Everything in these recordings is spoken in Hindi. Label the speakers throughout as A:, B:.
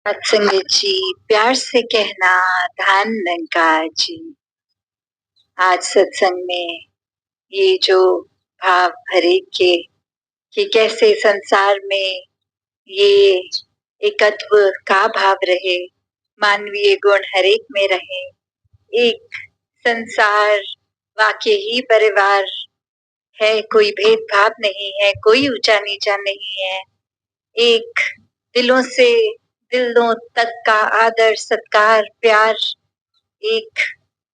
A: सत्संग जी, प्यार से कहना धान निरंकार जी। आज सत्संग में ये जो भाव भरे के कि कैसे संसार में ये एकत्व का भाव रहे, मानवीय गुण हरेक में रहे, एक संसार वाकई ही परिवार है, कोई भेदभाव नहीं है, कोई ऊंचा नीचा नहीं है, एक दिलों से दिलों तक का आदर सत्कार प्यार, एक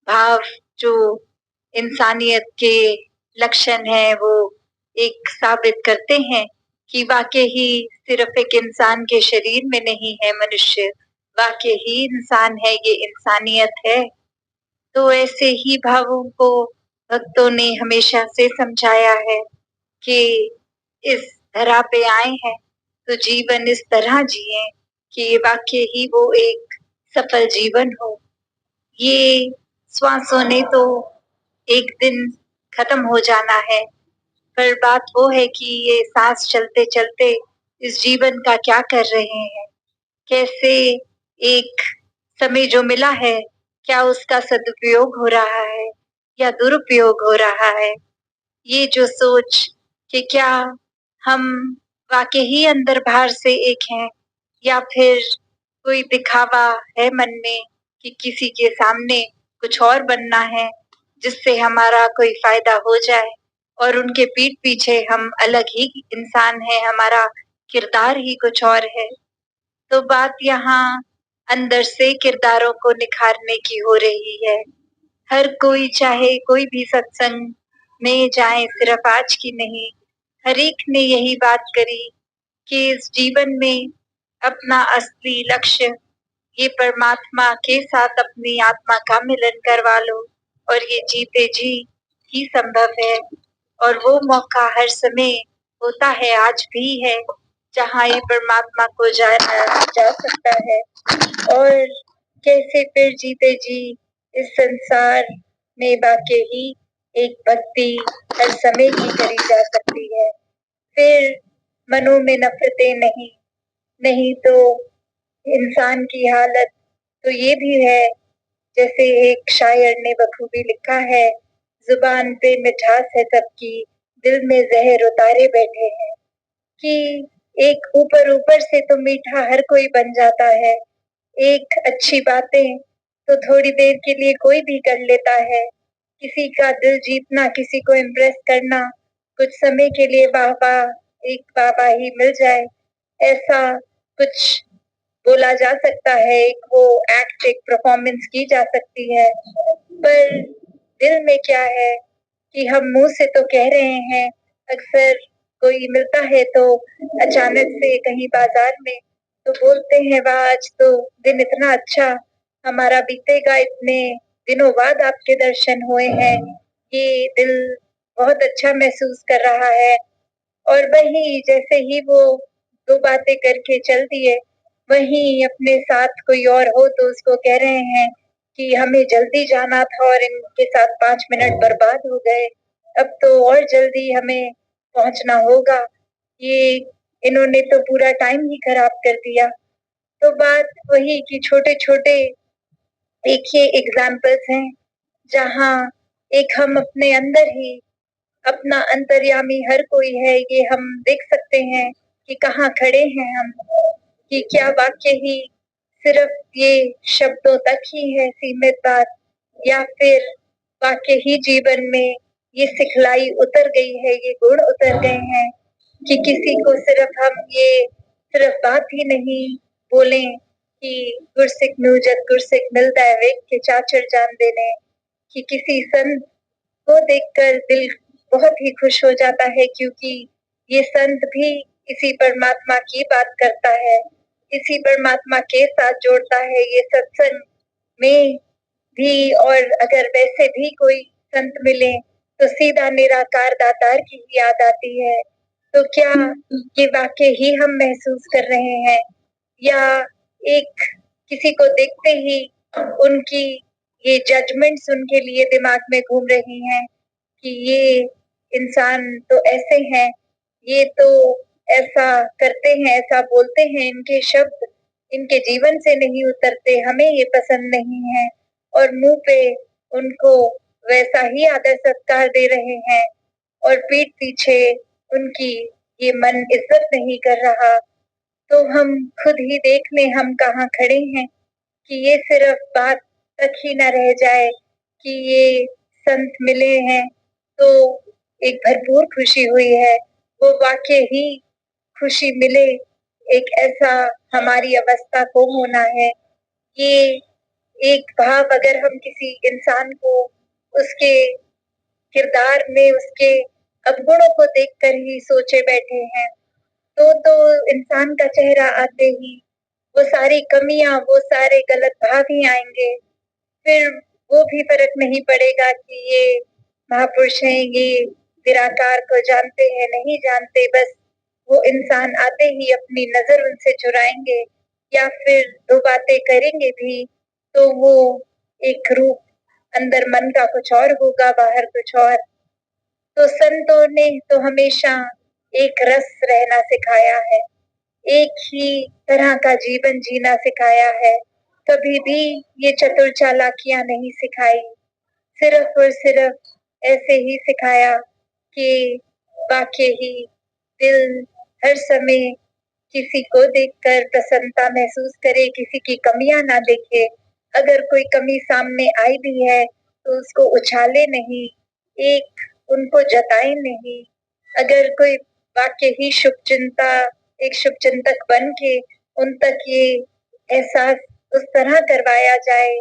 A: भाव जो इंसानियत के लक्षण है वो एक साबित करते हैं कि वाकई ही सिर्फ एक इंसान के शरीर में नहीं है मनुष्य, वाकई ही इंसान है, ये इंसानियत है। तो ऐसे ही भावों को भक्तों ने हमेशा से समझाया है कि इस धरा पे आए हैं तो जीवन इस तरह जिए कि वाकई ही वो एक सफल जीवन हो। ये श्वासों ने तो एक दिन खत्म हो जाना है, पर बात वो है कि ये सांस चलते चलते इस जीवन का क्या कर रहे हैं, कैसे एक समय जो मिला है क्या उसका सदुपयोग हो रहा है या दुरुपयोग हो रहा है। ये जो सोच कि क्या हम वाकई ही अंदर बाहर से एक हैं या फिर कोई दिखावा है मन में कि किसी के सामने कुछ और बनना है जिससे हमारा कोई फायदा हो जाए और उनके पीठ पीछे हम अलग ही इंसान हैं, हमारा किरदार ही कुछ और है। तो बात यहाँ अंदर से किरदारों को निखारने की हो रही है। हर कोई चाहे कोई भी सत्संग में जाए, सिर्फ आज की नहीं, हर एक ने यही बात करी कि इस जीवन में अपना असली लक्ष्य ये परमात्मा के साथ अपनी आत्मा का मिलन करवा लो और ये जीते जी ही संभव है। और वो मौका हर समय होता है, आज भी है, जहाँ ये परमात्मा को जाना जा सकता है। और कैसे फिर जीते जी इस संसार में वाकई ही एक भक्ति हर समय की करी जा सकती है। फिर मनों में नफरतें नहीं, नहीं तो इंसान की हालत तो ये भी है, जैसे एक शायर ने बखूबी लिखा है, जुबान पे मिठास है सबकी, दिल में जहर उतारे बैठे हैं। कि एक ऊपर ऊपर से तो मीठा हर कोई बन जाता है, एक अच्छी बातें तो थोड़ी देर के लिए कोई भी कर लेता है, किसी का दिल जीतना, किसी को इम्प्रेस करना, कुछ समय के लिए एक वाहवाही मिल जाए, ऐसा कुछ बोला जा सकता है, एक वो एक्ट एक परफॉर्मेंस की जा सकती है। पर दिल में क्या है कि हम मुंह से तो कह रहे हैं, अक्सर कोई मिलता है तो अचानक से कहीं बाजार में तो बोलते हैं वाह आज तो दिन इतना अच्छा हमारा बीतेगा, इतने दिनों बाद आपके दर्शन हुए हैं, ये दिल बहुत अच्छा महसूस कर रहा है। और वही जैसे ही वो दो बातें करके चल दिए, वहीं अपने साथ कोई और हो तो उसको कह रहे हैं कि हमें जल्दी जाना था और इनके साथ 5 मिनट बर्बाद हो गए, अब तो और जल्दी हमें पहुंचना होगा, ये इन्होंने तो पूरा टाइम ही खराब कर दिया। तो बात वही कि छोटे छोटे देखिए एग्जाम्पल्स हैं जहाँ एक हम अपने अंदर ही अपना अंतर्यामी हर कोई है, ये हम देख सकते हैं कि कहाँ खड़े हैं हम, कि क्या वाक्य ही सिर्फ ये शब्दों तक ही है सीमित बात, या फिर वाक्य ही जीवन में ये सिखलाई उतर गई है, ये गुण उतर गए हैं कि किसी को सिर्फ हम ये सिर्फ बात ही नहीं बोलें कि गुरसिक नू जद गुरसिक मिलता है वेख के चाचर जान देने, कि किसी संत को देखकर दिल बहुत ही खुश हो जाता है क्योंकि ये संत भी इसी परमात्मा की बात करता है, इसी परमात्मा के साथ जोड़ता है ये सत्संग में भी। और अगर वैसे भी कोई संत मिले तो सीधा निराकार दातार की ही याद आती है। तो क्या ये वाकई ही हम महसूस कर रहे हैं या एक किसी को देखते ही उनकी ये जजमेंट्स उनके लिए दिमाग में घूम रही हैं कि ये इंसान तो ऐसे हैं, ये तो ऐसा करते हैं, ऐसा बोलते हैं, इनके शब्द इनके जीवन से नहीं उतरते, हमें ये पसंद नहीं है, और मुंह पे उनको वैसा ही आदर सत्कार दे रहे हैं, और पीठ पीछे उनकी ये मन इज्जत नहीं कर रहा, तो हम खुद ही देख लें हम कहाँ खड़े हैं, कि ये सिर्फ बात तक ही न रह जाए कि ये संत मिले हैं तो एक भरपूर खुशी हुई है, वो वाकई ही खुशी मिले, एक ऐसा हमारी अवस्था को होना है। ये एक भाव अगर हम किसी इंसान को उसके किरदार में उसके अवगुणों को देखकर ही सोचे बैठे हैं, तो इंसान का चेहरा आते ही वो सारी कमियां, वो सारे गलत भाव ही आएंगे। फिर वो भी फर्क नहीं पड़ेगा कि ये महापुरुष हैं, ये निराकार को जानते हैं नहीं जानते, बस वो इंसान आते ही अपनी नजर उनसे चुराएंगे, या फिर दो बातें करेंगे भी तो वो एक रूप, अंदर मन का कुछ और होगा, बाहर कुछ और। तो संतों ने तो हमेशा एक रस रहना सिखाया है, एक ही तरह का जीवन जीना सिखाया है, कभी भी ये चतुर चालाकियां नहीं सिखाई, सिर्फ और सिर्फ ऐसे ही सिखाया कि वाकई ही दिल हर समय किसी को देखकर प्रसन्नता महसूस करे, किसी की कमियां ना देखे, अगर कोई कमी सामने आई भी है तो उसको उछाले नहीं, एक उनको जताए नहीं, अगर कोई वाकई ही शुभ चिंता, एक शुभ चिंतक बन के उन तक ये एहसास उस तरह करवाया जाए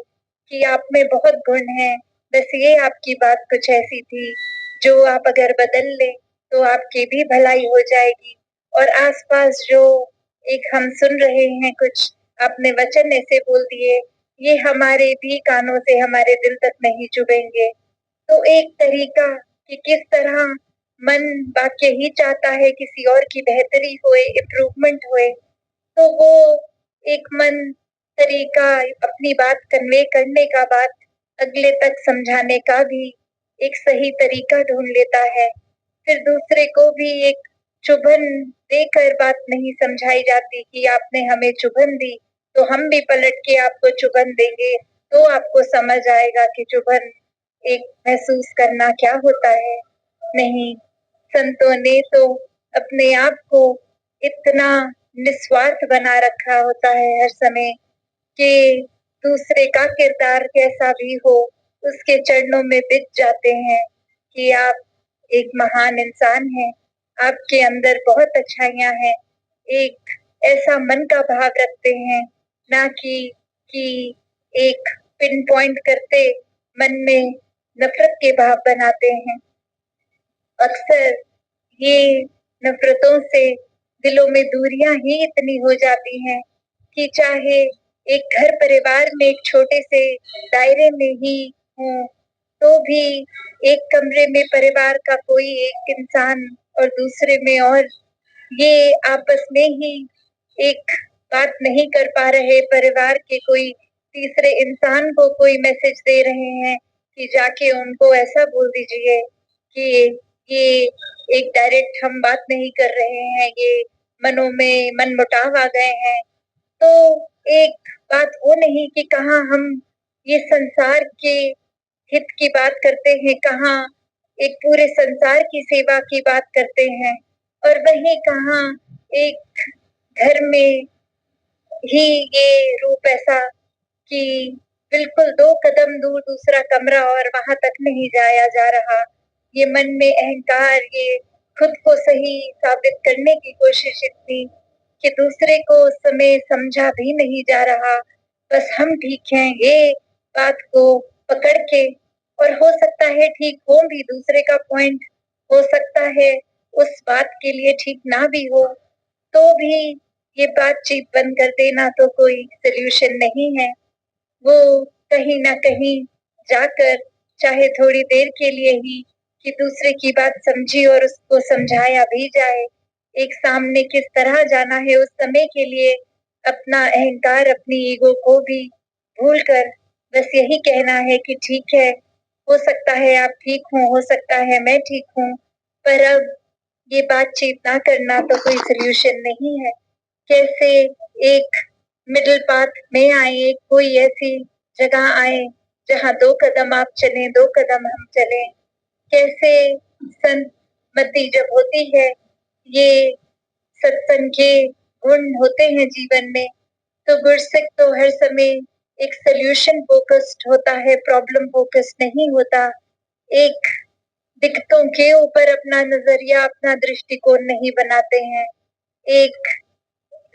A: कि आप में बहुत गुण है, बस ये आपकी बात कुछ ऐसी थी जो आप अगर बदल ले तो आपकी भी भलाई हो जाएगी, और आसपास जो एक हम सुन रहे हैं कुछ आपने वचन ऐसे बोल दिए, ये हमारे भी कानों से हमारे दिल तक नहीं चुभेंगे। तो एक तरीका कि किस तरह मन वाकई ही चाहता है किसी और की बेहतरी होए, इम्प्रूवमेंट होए, तो वो एक मन तरीका अपनी बात कन्वे करने का, बात अगले तक समझाने का भी एक सही तरीका ढूंढ लेता है। फिर दूसरे को भी एक चुभन देकर बात नहीं समझाई जाती कि आपने हमें चुभन दी तो हम भी पलट के आपको चुभन देंगे, तो आपको समझ आएगा कि चुभन एक महसूस करना क्या होता है। नहीं, संतों ने तो अपने आप को इतना निस्वार्थ बना रखा होता है हर समय कि दूसरे का किरदार कैसा भी हो उसके चरणों में बिछ जाते हैं कि आप एक महान इंसान हैं, आपके अंदर बहुत अच्छाइयां हैं, एक ऐसा मन का भाव रखते हैं, ना कि एक पिन पॉइंट करते मन में नफरत के भाव बनाते हैं। अक्सर ये नफरतों से दिलों में दूरियां ही इतनी हो जाती हैं कि चाहे एक घर परिवार में एक छोटे से दायरे में ही हो, तो भी एक कमरे में परिवार का कोई एक इंसान और दूसरे में और ये आपस में ही एक बात नहीं कर पा रहे, परिवार के कोई तीसरे इंसान को कोई मैसेज दे रहे हैं कि जाके उनको ऐसा बोल दीजिए कि ये एक डायरेक्ट हम बात नहीं कर रहे हैं, ये मनों में मनमुटाव आ गए हैं। तो एक बात वो नहीं कि कहाँ हम ये संसार के हित की बात करते हैं, कहाँ एक पूरे संसार की सेवा की बात करते हैं, और वहीं कहाँ एक घर में ही ये रूप ऐसा कि बिल्कुल 2 कदम दूर दूसरा कमरा और वहां तक नहीं जाया जा रहा। ये मन में अहंकार, ये खुद को सही साबित करने की कोशिश इतनी कि दूसरे को उस समय समझा भी नहीं जा रहा, बस हम ठीक हैं ये बात को पकड़ के, और हो सकता है ठीक हो भी दूसरे का पॉइंट, हो सकता है उस बात के लिए ठीक ना भी हो, तो भी ये बातचीत बंद कर देना तो कोई सोल्यूशन नहीं है। वो कहीं ना कहीं जाकर चाहे थोड़ी देर के लिए ही कि दूसरे की बात समझी और उसको समझाया भी जाए, एक सामने किस तरह जाना है उस समय के लिए अपना अहंकार, अपनी ईगो को भी भूलकर बस यही कहना है कि ठीक है, हो सकता है आप ठीक हो सकता है मैं ठीक हूँ, पर अब ये बातचीत ना करना तो कोई सोल्यूशन नहीं है। कैसे एक मिडिल पाथ में आए, कोई ऐसी जगह आए जहाँ 2 कदम आप चलें, 2 कदम हम चलें। कैसे संमति जब होती है, ये सत्संग के गुण होते हैं जीवन में, तो गुरसिक तो हर समय एक सोल्यूशन फोकस्ड होता है, प्रॉब्लम फोकस्ड नहीं होता। एक दिक्कतों के ऊपर अपना नजरिया, अपना दृष्टिकोण नहीं बनाते हैं। एक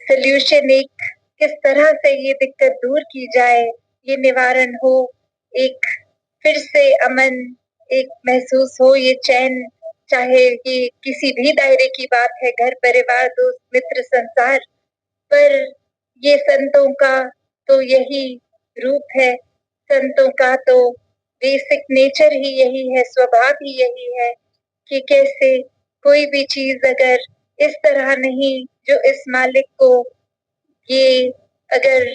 A: सोल्यूशन, एक किस तरह से ये दिक्कत दूर की जाए, ये निवारण हो, एक फिर से अमन एक महसूस हो, ये चैन, चाहे ये किसी भी दायरे की बात है, घर परिवार दोस्त मित्र संसार, पर ये संतों का तो यही रूप है। संतों का तो बेसिक नेचर ही यही है, स्वभाव ही यही है कि कैसे कोई भी चीज अगर इस तरह नहीं, जो इस मालिक को ये अगर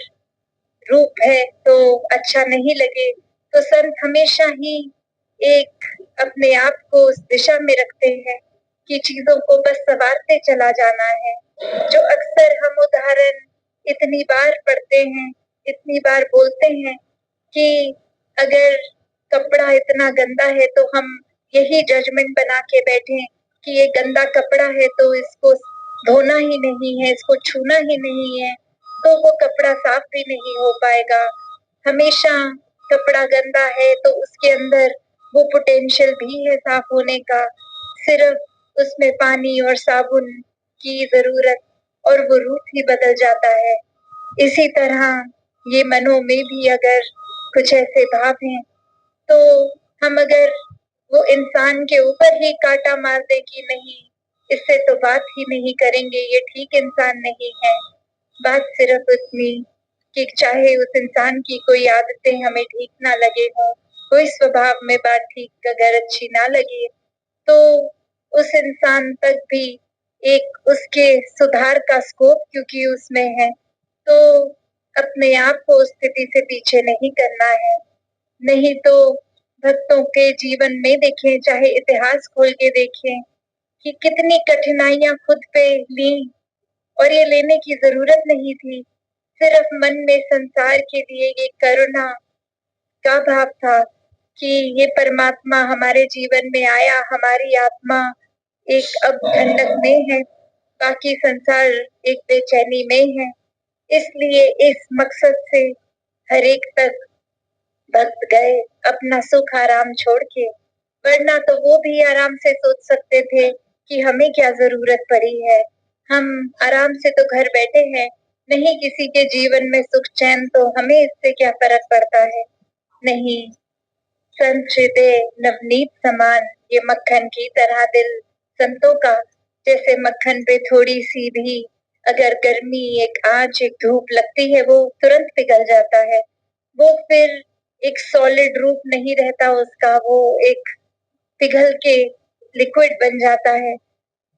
A: रूप है तो अच्छा नहीं लगे, तो संत हमेशा ही एक अपने आप को उस दिशा में रखते हैं कि चीजों को बस संवारते चला जाना है। जो अक्सर हम उदाहरण इतनी बार पढ़ते हैं, इतनी बार बोलते हैं कि अगर कपड़ा इतना गंदा है तो हम यही जजमेंट बना के बैठे कि ये गंदा कपड़ा है तो इसको धोना ही नहीं है, इसको छूना ही नहीं है, तो वो कपड़ा साफ भी नहीं हो पाएगा। हमेशा कपड़ा गंदा है तो उसके अंदर वो पोटेंशियल भी है साफ होने का, सिर्फ उसमें पानी और साबुन की जरूरत, और वो रूप ही बदल जाता है। इसी तरह ये मनों में भी अगर कुछ ऐसे भाव हैं, तो हम अगर वो इंसान के ऊपर ही कांटा मार दे कि नहीं, इससे तो बात ही नहीं करेंगे, ये ठीक इंसान नहीं है, बात सिर्फ उतनी कि चाहे उस इंसान की कोई आदतें हमें ठीक ना लगे हो, कोई स्वभाव में बात ठीक अगर अच्छी ना लगे, तो उस इंसान तक भी एक उसके सुधार का स्कोप क्योंकि उसमें है, तो अपने आप को उस स्थिति से पीछे नहीं करना है। नहीं तो भक्तों के जीवन में देखें, चाहे इतिहास खोल के देखें कि कितनी कठिनाइयां खुद पे ली, और ये लेने की जरूरत नहीं थी, सिर्फ मन में संसार के लिए ये करुणा का भाव था कि ये परमात्मा हमारे जीवन में आया, हमारी आत्मा एक अब ठंडक में है, बाकी संसार एक बेचैनी में है। इसलिए इस मकसद से हर एक तक भक्त गए अपना सुख आराम छोड़ के, वरना तो वो भी आराम से सोच सकते थे कि हमें क्या जरूरत पड़ी है, हम आराम से तो घर बैठे हैं, नहीं किसी के जीवन में सुख चैन, तो हमें इससे क्या फर्क पड़ता है। नहीं, संत हृदय नवनीत समान, ये मक्खन की तरह दिल संतों का, जैसे मक्खन पे थोड़ी सी भी अगर गर्मी, एक आंच, एक धूप लगती है, वो तुरंत पिघल जाता है, वो फिर एक सॉलिड रूप नहीं रहता उसका, वो एक पिघल के लिक्विड बन जाता है।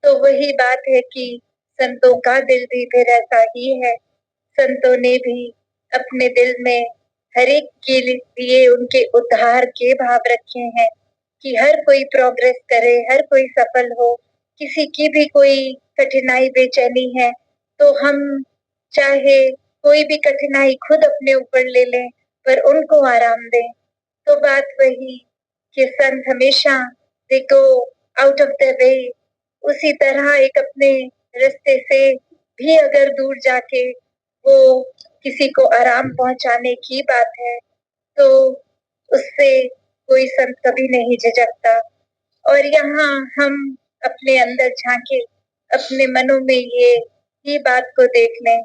A: तो वही बात है कि संतों का दिल भी फिर ऐसा ही है। संतों ने भी अपने दिल में हर एक के लिए उनके उद्धार के भाव रखे हैं कि हर कोई प्रोग्रेस करे, हर कोई सफल हो। किसी की भी कोई कठिनाई बेचैनी है तो हम चाहे कोई भी कठिनाई खुद अपने ऊपर ले लें, पर उनको आराम दें। तो बात वही कि संत हमेशा they go out of the way, उसी तरह एक अपने रास्ते से भी अगर दूर जाके वो किसी को आराम पहुंचाने की बात है, तो उससे कोई संत कभी नहीं झिझकता। और यहाँ हम अपने अंदर झांके, अपने मनों में ये बात को देख लें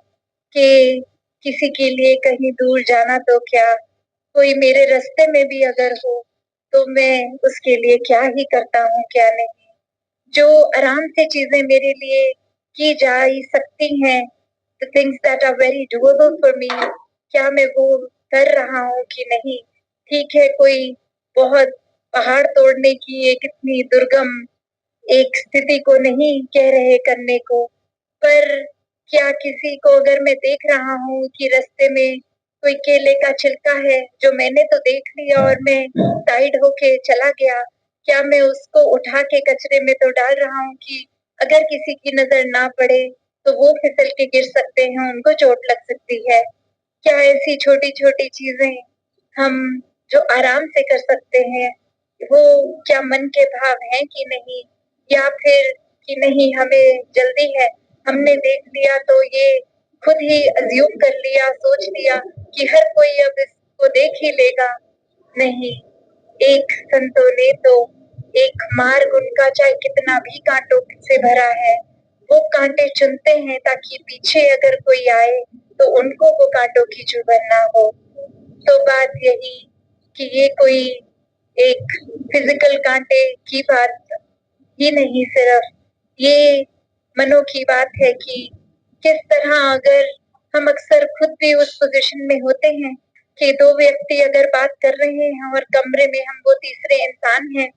A: कि किसी के लिए कहीं दूर जाना तो क्या, कोई मेरे रास्ते में भी अगर हो तो मैं उसके लिए क्या ही करता हूँ, क्या नहीं। जो आराम से चीजें मेरे लिए की जा ही सकती हैं, the things that are very doable for me, क्या मैं वो कर रहा हूँ कि नहीं। ठीक है, कोई बहुत पहाड़ तोड़ने की एक इतनी दुर्गम एक स्थिति को नहीं कह रहे करने को, पर क्या किसी को अगर मैं देख रहा हूँ कि रास्ते में कोई केले का छिलका है जो मैंने तो देख लिया और मैं साइड होके चला गया, क्या मैं उसको उठा के कचरे में तो डाल रहा हूँ कि अगर किसी की नजर ना पड़े, तो वो फिसल के गिर सकते हैं, उनको चोट लग सकती है। क्या ऐसी छोटी-छोटी चीज़ें हम जो आराम से कर सकते हैं, वो क्या मन के भाव हैं कि नहीं? या फिर कि नहीं हमें जल्दी है, हमने देख लिया तो ये खुद ही अज़्यूम कर लिया, सोच लिया कि हर कोई अब इसको देख ही लेगा। नहीं, एक संतों ने तो एक मार्ग उनका चाहे कितना भी कांटों से भरा है, वो कांटे चुनते हैं ताकि पीछे अगर कोई आए तो उनको वो कांटों की चुभन ना हो। तो बात यही कि ये कोई एक फिजिकल कांटे की बात ही नहीं, सिर्फ ये मनो की बात है कि किस तरह अगर हम अक्सर खुद भी उस पोजीशन में होते हैं कि दो व्यक्ति अगर बात कर रहे हैं और कमरे में हम वो तीसरे इंसान हैं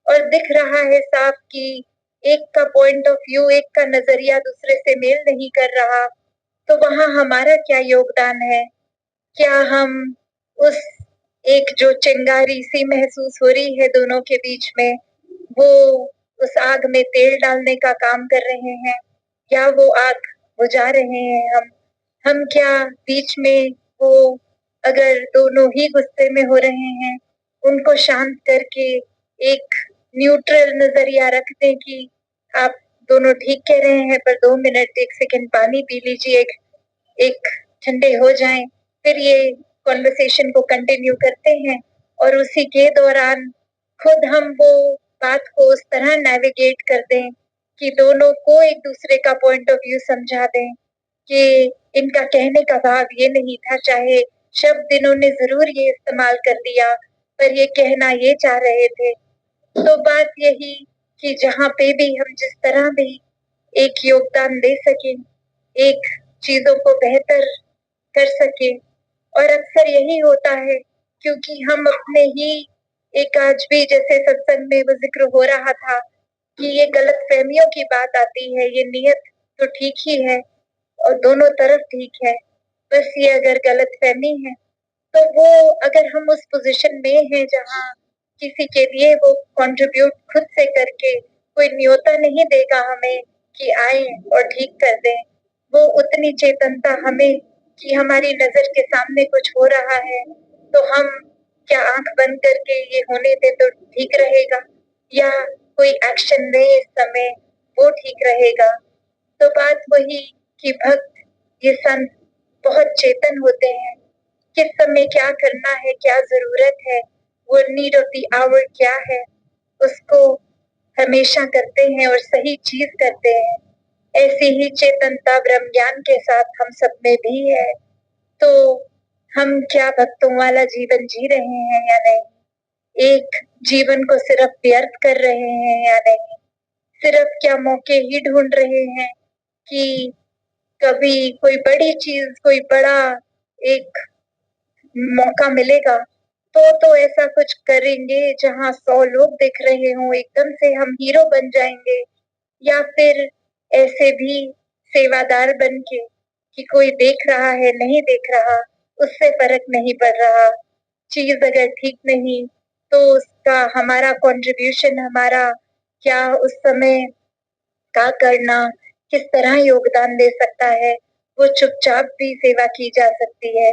A: और दिख रहा है साफ कि एक का पॉइंट ऑफ व्यू, एक का नजरिया दूसरे से मेल नहीं कर रहा, तो वहां हमारा क्या योगदान है? क्या हम उस एक जो चिंगारी सी महसूस हो रही है दोनों के बीच में, वो उस आग में तेल डालने का काम कर रहे हैं या वो आग बुझा रहे हैं हम क्या बीच में वो अगर दोनों ही गुस्से में हो रहे हैं, उनको शांत करके एक न्यूट्रल नजरिया रख दें कि आप दोनों ठीक कह रहे हैं पर 2 मिनट 1 सेकंड पानी पी लीजिए, एक ठंडे हो जाएं, फिर ये कॉन्वर्सेशन को कंटिन्यू करते हैं और उसी के दौरान खुद हम वो बात को उस तरह नेविगेट कर दें कि दोनों को एक दूसरे का पॉइंट ऑफ व्यू समझा दें कि इनका कहने का भाव ये नहीं था, चाहे शब्द इन्होंने जरूर ये इस्तेमाल कर दिया पर ये कहना ये चाह रहे थे। तो बात यही कि जहाँ पे भी हम जिस तरह भी एक योगदान दे सकें, एक चीजों को बेहतर कर सके, और अक्सर यही होता है क्योंकि हम अपने ही एक आज भी जैसे सत्संग में वो जिक्र हो रहा था कि ये गलत फहमियों की बात आती है, ये नियत तो ठीक ही है और दोनों तरफ ठीक है, बस ये अगर गलत फहमी है तो वो अगर हम उस पोजीशन में हैं जहाँ किसी के लिए वो कंट्रीब्यूट खुद से करके कोई न्योता नहीं देगा हमें कि आए और ठीक कर दें, वो उतनी चेतनता हमें कि हमारी नजर के सामने कुछ हो रहा है तो हम क्या आंख बंद करके ये होने दे तो ठीक रहेगा या कोई एक्शन ले इस समय वो ठीक रहेगा। तो बात वही कि भक्त ये संत बहुत चेतन होते हैं, किस समय क्या करना है, क्या जरूरत है, वो नीड ऑफ द आवर क्या है, उसको हमेशा करते हैं और सही चीज करते हैं। ऐसी ही चेतनता ब्रह्म ज्ञान के साथ हम सब में भी है। तो हम क्या भक्तों वाला जीवन जी रहे हैं या नहीं, एक जीवन को सिर्फ व्यर्थ कर रहे हैं या नहीं, सिर्फ क्या मौके ही ढूंढ रहे हैं कि कभी कोई बड़ी चीज, कोई बड़ा एक मौका मिलेगा तो ऐसा कुछ करेंगे जहां 100 लोग दिख रहे हों, एकदम से हम हीरो बन जाएंगे, या फिर ऐसे भी सेवादार बन के कि कोई देख रहा है नहीं देख रहा उससे फर्क नहीं पड़ रहा, चीज अगर ठीक नहीं तो उसका हमारा कंट्रीब्यूशन, हमारा क्या उस समय का करना किस तरह योगदान दे सकता है, वो चुपचाप भी सेवा की जा सकती है।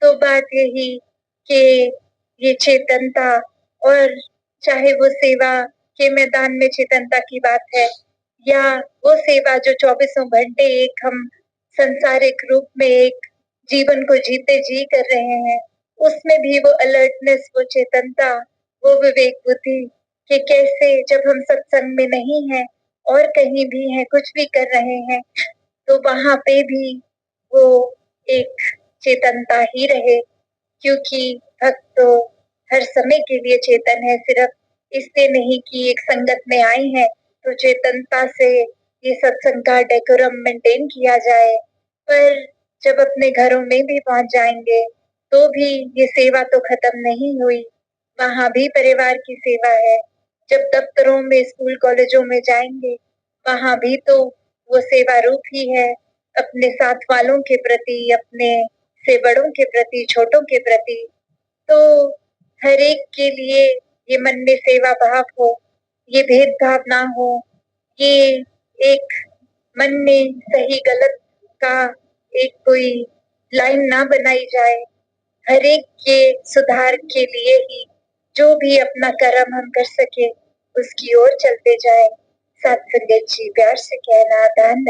A: तो बात यही कि ये चेतनता, और चाहे वो सेवा के मैदान में चेतनता की बात है या वो सेवा जो 24 घंटे एक हम संसारिक रूप में एक जीवन को जीते जी कर रहे हैं, उसमें भी वो अलर्टनेस, वो चेतनता, वो विवेक बुद्धि कि कैसे जब हम सत्संग में नहीं हैं और कहीं भी हैं, कुछ भी कर रहे हैं, तो वहां पे भी वो एक चेतनता ही रहे, क्योंकि भक्त तो हर समय के लिए चेतन है, सिर्फ इसलिए नहीं कि एक संगत में आए हैं तो चेतनता से ये सत्संग का डेकोरम मेंटेन किया जाए, पर जब अपने घरों में भी पहुंच जाएंगे तो भी ये सेवा तो खत्म नहीं हुई, वहां भी परिवार की सेवा है। जब दफ्तरों में, स्कूल कॉलेजों में जाएंगे वहां भी तो वो सेवा रूप ही है, अपने साथ वालों के प्रति, अपने से बड़ों के प्रति, छोटों के प्रति। तो हर एक के लिए ये मन में सेवा भाव हो, ये भेदभाव ना हो, ये एक मन में सही गलत का एक कोई लाइन ना बनाई जाए। हर एक के सुधार के लिए ही जो भी अपना कर्म हम कर सके उसकी ओर चलते जाए। सत्संगत जी प्यार से कहना, धन